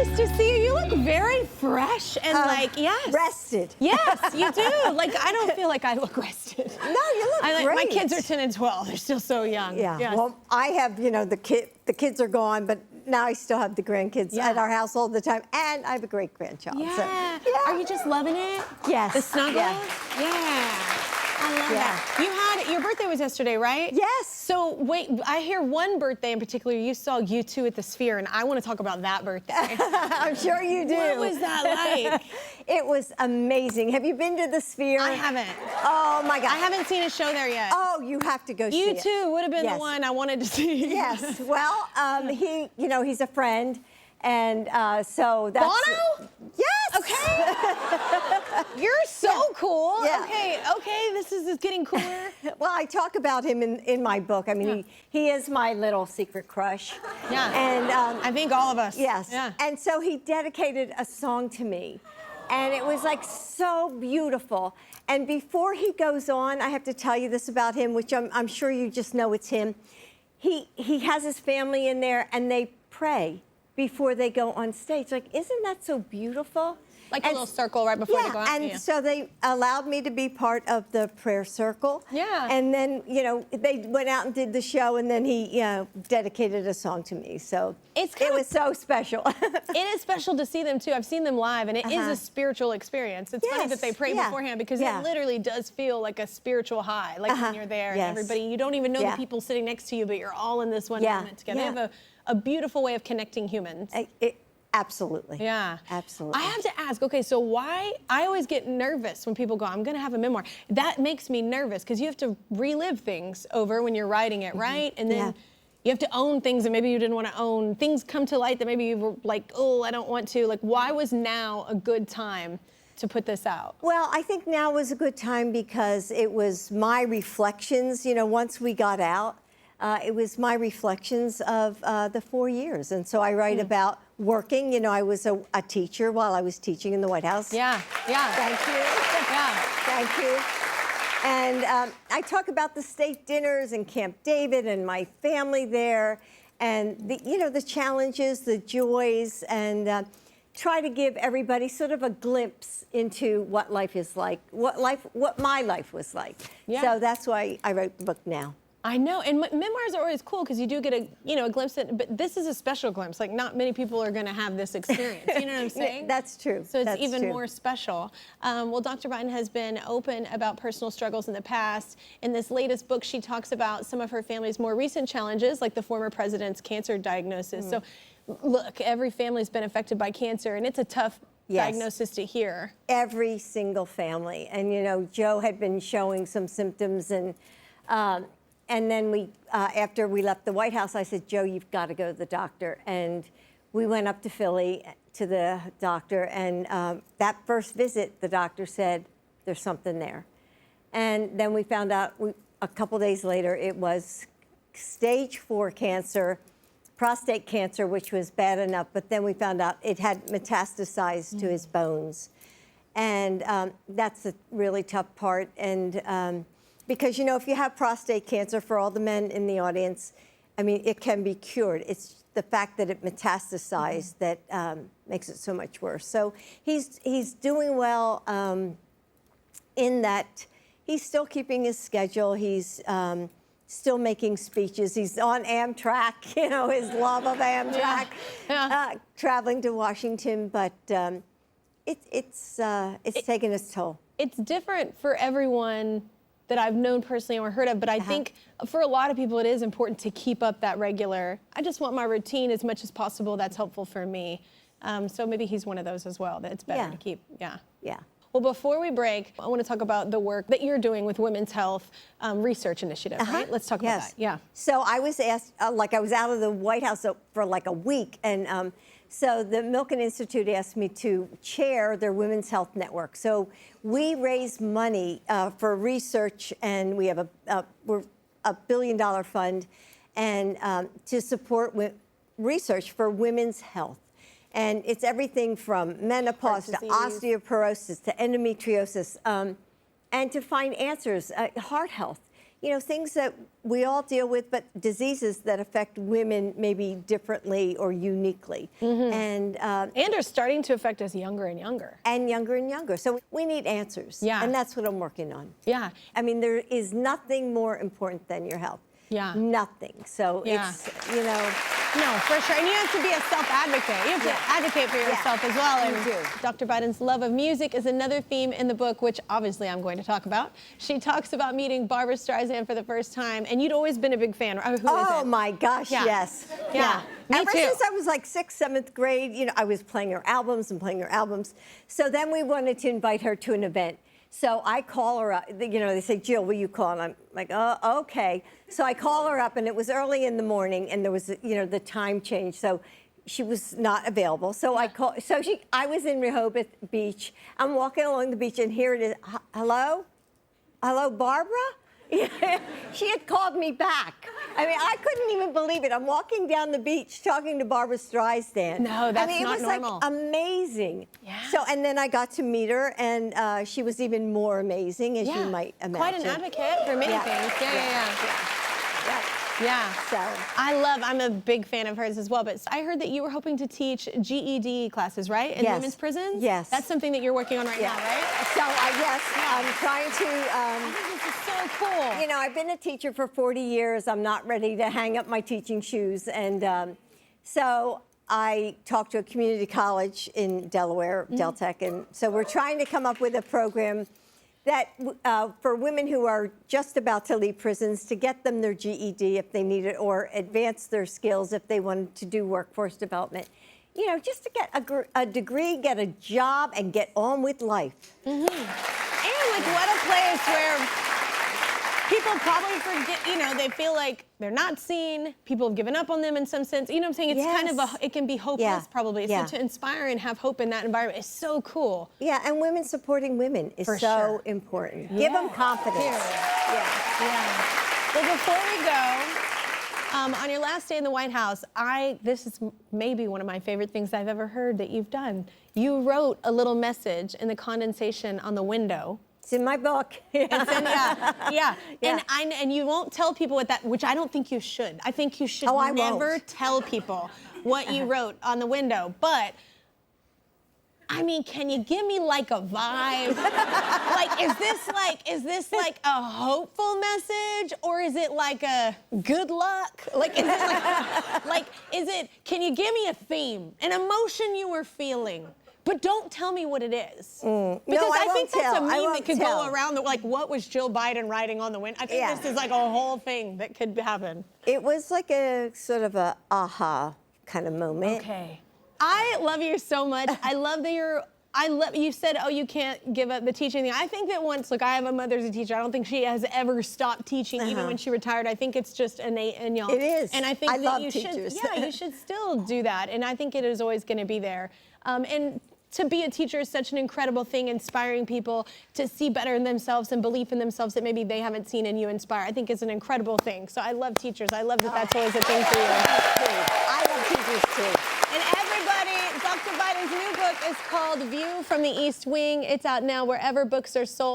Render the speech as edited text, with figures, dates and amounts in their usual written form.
nice to see you. You look very fresh and yes. Rested. Yes, you do. I don't feel like I look rested. No, you look great. My kids are 10 and 12. They're still so young. Yeah. Yes. Well, I have, the kids are gone, but now I still have the grandkids at our house all the time, and I have a great-grandchild. Yeah. So, yeah. Are you just loving it? Yes. The snuggle? Yeah. I love that. Your birthday was yesterday, right? Yes. So wait, I hear one birthday in particular, you saw U2 at the Sphere, and I want to talk about that birthday. I'm sure you do. What was that like? It was amazing. Have you been to the Sphere? I haven't. Oh my God. I haven't seen a show there yet. Oh, you have to go see it. U2 would have been the one I wanted to see. Yes. Well, he's a friend, and so that's. Bono? Yes. Okay. You're so cool. Yeah. Okay, this is getting cooler. Well, I talk about him in my book. I mean, he is my little secret crush. Yeah. And I think all of us. Yes. Yeah. And so he dedicated a song to me, and it was so beautiful. And before he goes on, I have to tell you this about him, which I'm sure you just know it's him. He has his family in there, and they pray before they go on stage. Isn't that so beautiful? A little circle right before they go out. And so they allowed me to be part of the prayer circle. Yeah. And then, they went out and did the show, and then he, dedicated a song to me. So it was so special. It is special to see them, too. I've seen them live, and it is a spiritual experience. It's funny that they pray beforehand, because it literally does feel like a spiritual high, when you're there and everybody, you don't even know the people sitting next to you, but you're all in this one moment together. They have a beautiful way of connecting humans. Absolutely. Yeah. Absolutely. I have to ask, okay, so why, I always get nervous when people go, I'm going to have a memoir. That makes me nervous, because you have to relive things over when you're writing it, right? And then you have to own things that maybe you didn't want to own. Things come to light that maybe you were like, oh, I don't want to. Why was now a good time to put this out? Well, I think now was a good time because it was my reflections, once we got out. It was my reflections of the 4 years. And so I write about working. I was a teacher while I was teaching in the White House. Yeah. Thank you. Yeah. Thank you. And I talk about the state dinners and Camp David and my family there, and the challenges, the joys, and try to give everybody sort of a glimpse into what life is like, what my life was like. Yeah. So that's why I wrote the book now. I know, and memoirs are always cool because you do get a glimpse at, but this is a special glimpse. Not many people are going to have this experience. You know what I'm saying? That's true. So it's even more special. Well, Dr. Biden has been open about personal struggles in the past. In this latest book, she talks about some of her family's more recent challenges, like the former president's cancer diagnosis. So, look, every family's been affected by cancer, and it's a tough diagnosis to hear. Every single family, and Joe had been showing some symptoms, and then after we left the White House, I said, Joe, you've got to go to the doctor. And we went up to Philly to the doctor. And that first visit, the doctor said, there's something there. And then we found out a couple days later, it was stage 4 cancer, prostate cancer, which was bad enough. But then we found out it had metastasized to his bones. And that's a really tough part. And because, if you have prostate cancer, for all the men in the audience, it can be cured. It's the fact that it metastasized that makes it so much worse. So he's doing well in that he's still keeping his schedule. He's still making speeches. He's on Amtrak, his love of Amtrak, traveling to Washington. But it's taken its toll. It's different for everyone that I've known personally or heard of, but I think for a lot of people it is important to keep up that regular, I just want my routine as much as possible, that's helpful for me. So maybe he's one of those as well, that it's better to keep, Yeah. Well, before we break, I want to talk about the work that you're doing with Women's Health Research Initiative, right? Let's talk about that, yeah. So I was asked, I was out of the White House for a week, and so the Milken Institute asked me to chair their Women's Health Network. So we raise money for research, and we have we're a $1 billion fund, and to support research for women's health. And it's everything from menopause to osteoporosis to endometriosis, and to find answers, heart health. you know, things that we all deal with, but diseases that affect women maybe differently or uniquely. And are starting to affect us younger and younger. and younger and younger. So we need answers. Yeah. And that's what I'm working on. Yeah. I mean, there is nothing more important than your health. Yeah. Nothing. So Yeah. it's, you know. No, for sure. And you have to be a self-advocate. You have to advocate for yourself as well. And You do. Dr. Biden's love of music is another theme in the book, which obviously I'm going to talk about. She talks about meeting Barbra Streisand for the first time, and you'd always been a big fan. Who is it? Oh my gosh, Yeah. yes. Yeah. Me Ever too. since I was like 6th, 7th grade, you know, I was playing her albums and playing her albums. So then we wanted to invite her to an event. So I call her up, you know, they say, Jill, will you call? And I'm like, oh, okay. So I call her up, and it was early in the morning, and there was, you know, the time change. So she was not available. So I was in Rehoboth Beach. I'm walking along the beach, and here it is. Hello? Hello, Barbara? She had called me back. I mean, I couldn't even believe it. I'm walking down the beach talking to Barbra Streisand. No, that's I mean, not it was normal. like amazing. Yeah. So, and then I got to meet her, and she was even more amazing, as you might imagine. Quite an advocate for many things. Yeah. So, I'm a big fan of hers as well, but I heard that you were hoping to teach GED classes, right? In Yes. women's prisons? Yes. That's something that you're working on right now, right? So, yes, I'm trying to. I think this is so cool. You know, I've been a teacher for 40 years. I'm not ready to hang up my teaching shoes. And so I talked to a community college in Delaware, Deltech. And so we're trying to come up with a program that for women who are just about to leave prisons, to get them their GED if they need it, or advance their skills if they wanted to do workforce development. You know, just to get a degree, get a job, and get on with life. And like, what a place where people probably forget, you know, they feel like they're not seen, people have given up on them in some sense. You know what I'm saying? It's kind of it can be hopeless probably. So to inspire and have hope in that environment is so cool. Yeah, and women supporting women is so important. Give them confidence. Yeah. Well, before we go, on your last day in the White House, this is maybe one of my favorite things I've ever heard that you've done. You wrote a little message in the condensation on the window. It's in my book. And you won't tell people what that, which I don't think you should. I think you should never tell people what you wrote on the window. But I mean, can you give me like a vibe? Like, is this like a hopeful message, or is it like a good luck? Like, is it can you give me a theme, an emotion you were feeling? But don't tell me what it is. Because No, I think that's a meme that could tell. go around, like, what was Jill Biden writing on the window? I think this is like a whole thing that could happen. It was like a sort of a aha kind of moment. Okay. I love you so much. I love that you said, oh, you can't give up the teaching thing. I think that look, I have a mother as a teacher. I don't think she has ever stopped teaching, even when she retired. I think it's just innate in y'all. It is. And I think I that love you teachers. you should still do that. And I think it is always going to be there. And to be a teacher is such an incredible thing, inspiring people to see better in themselves and belief in themselves that maybe they haven't seen and you inspire. I think it's an incredible thing. So I love teachers. I love that that's always a thing for you. I love teachers too. And everybody, Dr. Biden's new book is called View from the East Wing. It's out now wherever books are sold.